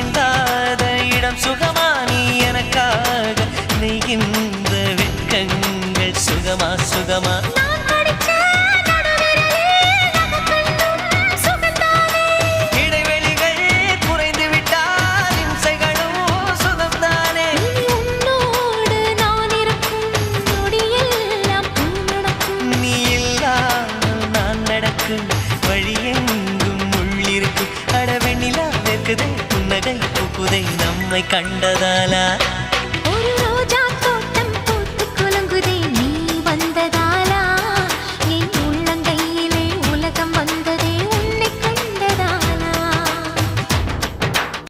தீண்டாத இடம் சுகமா நீ எனக்காக நெய்கின்ற வெட்கங்கள் சுகமா சுகமா இடைவெளிகள் குறைந்து விட்டால் இம்சைகளும் சுகம்தானே உன்னோடு நான் இருக்கும் நொடியெல்லாம் நடக்கும் நீ இல்லாமல் நான் நடக்கும் வழியெங்கும் உள்ளிருக்கு அடவெண்ணிலா வெக்குதை புன்னகை பூக்குதை நம்மை கண்டதாலா